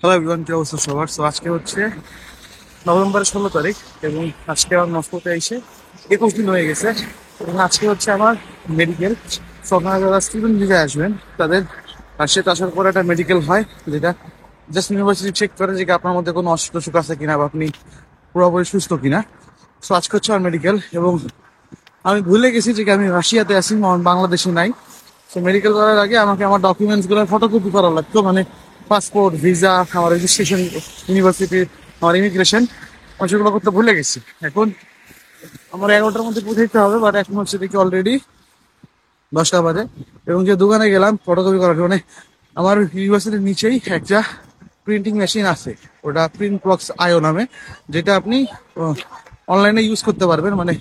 Hello everyone, কি অবস্থা সবার? সো আজকে হচ্ছে নভেম্বরের 16 তারিখ এবং আজকে আমার মস্কোতে এসে 21 দিন হয়ে গেছে। এবং আজকে হচ্ছে আমার মেডিকেল। সো আপনারা যারা স্টুডেন্ট ভিসায় আসবেন তাদের রাশিয়াতে আসার পরে একটা মেডিকেল হয়, যেটা জাস্ট ইউনিভার্সিটি চেক করে যে আপনার মধ্যে কোনো অসুখ টসুখ আছে কিনা বা আপনি পুরোপুরি সুস্থ কিনা। সো আজকে হচ্ছে আমার মেডিকেল এবং আমি ভুলে গেছি যে আমি রাশিয়াতে আছি, আমার বাংলাদেশে নাই। তো মেডিকেল করার আগে আমাকে আমার ডকুমেন্টস গুলো ফটোকপি করা লাগতো, মানে পাসপোর্ট, ভিসা, আমার রেজিস্ট্রেশন, ইউনিভার্সিটি, আমার ইমিগ্রেশন। আমি সেগুলো করতে ভুলে গেছি। এখন আমার 11টার মধ্যে পৌঁছাইতে হবে, বাট এখন হচ্ছে দেখি অলরেডি 10টা বাজে। এবং যে দোকানে গেলাম ফটোকপি করার জন্য, আমার ইউনিভার্সিটির নিচেই একটা প্রিন্টিং মেশিন আছে, ওটা প্রিন্ট বক্স আইও নামে, যেটা আপনি অনলাইনে ইউজ করতে পারবেন, মানে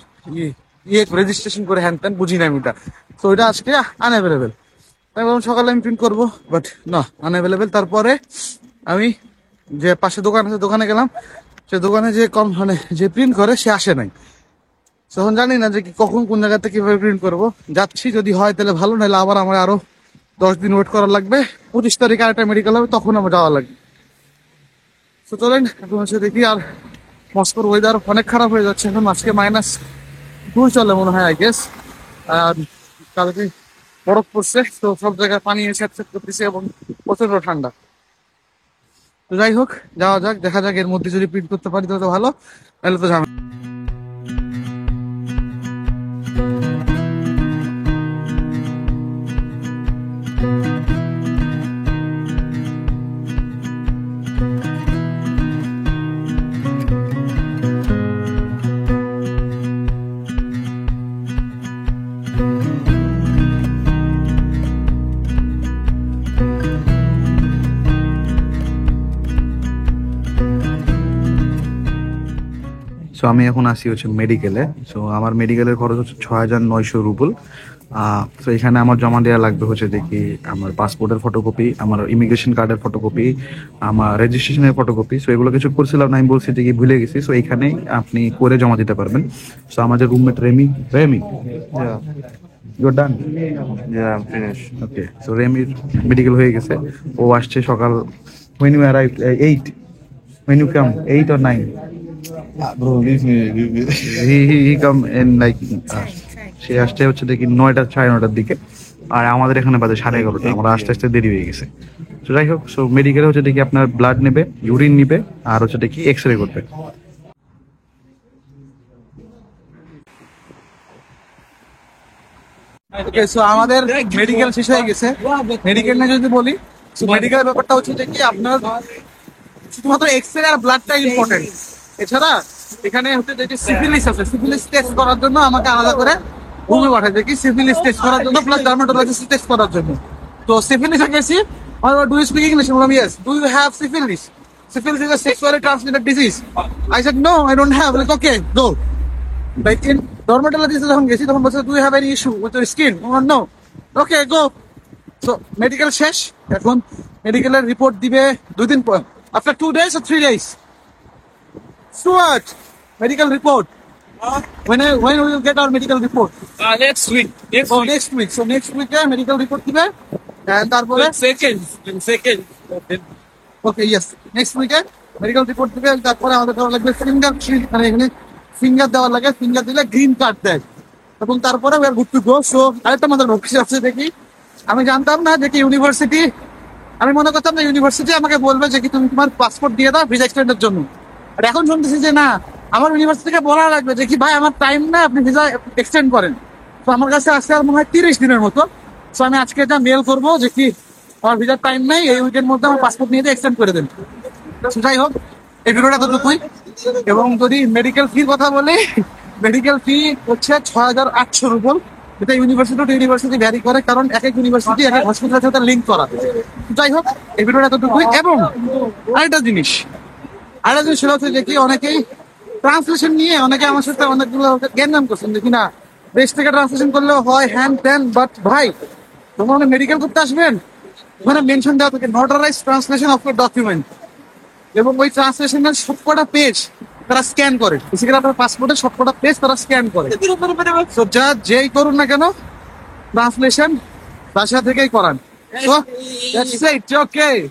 ইয়ে রেজিস্ট্রেশন করে হ্যান ত্যান বুঝি না আমি ওটা। তো ওইটা আজকে আনঅ্যাভেলেবেল। আমি বললাম সকালে আমি প্রিন্ট করবো, বাট না, আনঅ্যাভেলেবেল। তারপরে আমি যে পাশে দোকান আছে দোকানে গেলাম, সে দোকানে যে মানে যে প্রিন্ট করে সে আসে নাই। তখন জানি না যে কখন কোন জায়গাতে কিভাবে প্রিন্ট করবো। যাচ্ছি, যদি হয় তাহলে ভালো, নাহলে আবার আমার আরো 10 দিন ওয়েট করা লাগবে। 25 তারিখে আরেকটা মেডিকেল হবে, তখন আমার যাওয়া লাগবে। তো চলেন এখন হচ্ছে দেখি। আর মস্কোর ওয়েদার অনেক খারাপ হয়ে যাচ্ছে এখন, আজকে -2 চলে মনে হয় আই গেস। আর কালকে বরফ পড়ছে, তো সব জায়গায় পানি এসে করতেছে এবং প্রচন্ড ঠান্ডা। তো যাই হোক, যাওয়া যাক, দেখা যাক। এর মধ্যে যদি প্রিন্ট করতে পারি তাহলে ভালো, নাহলে তো ঝামেলা। সো আমি এখন আসি হচ্ছে মেডিকেলে। সো আমার মেডিকেলের খরচ হচ্ছে 6,900 রুবল। তো এখানে আমার জমা দেওয়া লাগবে হচ্ছে দেখি আমার পাসপোর্টের ফটোকপি, আমার ইমিগ্রেশন কার্ডের ফটোকপি, আমার রেজিস্ট্রেশনের ফটোকপি। সো এগুলো কিছু করছিলাম না, আমি বলছি যে কি ভুলে গেছি। সো এইখানেই আপনি করে জমা দিতে পারবেন। সো আমাদের roommate Remi Remi Yeah, your done. yeah, I'm finished. Okay, so রেমির মেডিকেল হয়ে গেছে। ও আসছে সকাল when you arrived 8, when you come 8 or 9. Bro, leave me. He come in like, সে আসতে হচ্ছে দেখি 9টা 9:30টার দিকে। আর আমাদের এখানে বাজে 11:30। আমরা আস্তে আস্তে দেরি হয়ে গেছে। তো যাই হোক, সো মেডিকেলে হচ্ছে দেখি আপনার ব্লাড নেবে, ইউরিন নিবে, আর হচ্ছে দেখি এক্স রে করবে। ওকে, সো আমাদের মেডিকেল শেষ হয়ে গেছে। মেডিকেল নিয়ে যদি বলি, সো মেডিকেল ব্যাপারটা হচ্ছে যে কি আপনার শুধুমাত্র এক্সরে আর ব্লাডটা ইম্পর্টেন্ট। এছাড়া এখানে হচ্ছে যে সিফিলিস আছে, সিফিলিস টেস্ট করার জন্য আমাকে আলাদা করে রুমে পাঠায় দেখি, সিফিলিস টেস্ট করার জন্য, প্লাস ডার্মাটোলজিস্ট টেস্ট করার জন্য। তো সিফিলিসে গেছি। Do you speak English? বললাম yes. Do you have syphilis? Syphilis is a sexually transmitted disease. I said no, I don't have. Like okay, go. Like in dermatologist যখন গেছি তখন বলছে do you have any issue with your skin? Oh no. Okay, go. So medical শেষ। এখন মেডিকেলের report দিবে 2 দিন পর, after 2 days or 3 days. So what? Medical report. When we will get our medical report? Next week. Next week. So next week medical report দিবে, and তারপরে Second. Okay yes, next উইকে medical report দিবে। তারপরে আমাদের দেওয়া লাগবে finger, মানে এখানে ফিঙ্গার দেওয়া লাগে। ফিঙ্গার দিলে গ্রিন কার্ড দেয় এবং তারপরে we are good to go. So আরেকটা আমাদের অফিস আছে দেখি। আমি জানতাম না যে কি ইউনিভার্সিটি, আমি মনে করতাম না ইউনিভার্সিটি আমাকে বলবে যে কি তুমি তোমার পাসপোর্ট দিয়ে দাও ভিসা এক্সটেন্ডের জন্য। আর এখন শুনতেছি যে না, আমার ইউনিভার্সিটিকে বলা লাগবে যে কি ভাই আমার টাইম না, আপনি ভিসা এক্সটেন্ড করেন। তো আমার কাছে আসছে আর মনে হয় 30 দিনের মতো। সো আমি আজকে এটা মেল করবো যে কি আমার ভিসার টাইম নেই, এই উইকের মধ্যে আমার পাসপোর্ট নিয়ে এক্সটেন্ড করে দেন। যাই হোক, এই ভিডিওটা এতটুকুই। এবং যদি মেডিকেল ফির কথা বলি, মেডিকেল ফি হচ্ছে 6,800 রুবল। এটা ইউনিভার্সিটি টু ইউনিভার্সিটি ভ্যারি করে, কারণ এক এক ইউনিভার্সিটি এক এক হসপিটালের সাথে লিঙ্ক করা। যাই হোক, এই ভিডিওটা এতটুকুই। এবং আরেকটা জিনিস সেটা হচ্ছে যে কি অনেকেই ট্রান্সলেশন নিয়ে অনেকে আমার সাথে অনেকগুলো জ্ঞান করছেন যে কিনা দেশ থেকে ট্রান্সলেশন করলেও হয় হ্যান ত্যান। বাট ভাই, তোমরা মেডিকেল করতে আসবেন, ওখানে মেনশন দেওয়া থাকে নটারাইজ ট্রান্সলেশন অফ ইউর ডকুমেন্ট, এবং ওই ট্রান্সলেশনের সবকটা পেজ তারা স্ক্যান করে। বেসিক্যালি আপনার পাসপোর্টের সবকটা পেজ তারা স্ক্যান করে। তো যা যেই করুন না কেন, ট্রান্সলেশন বাসা থেকেই করান। So that's it. Okay.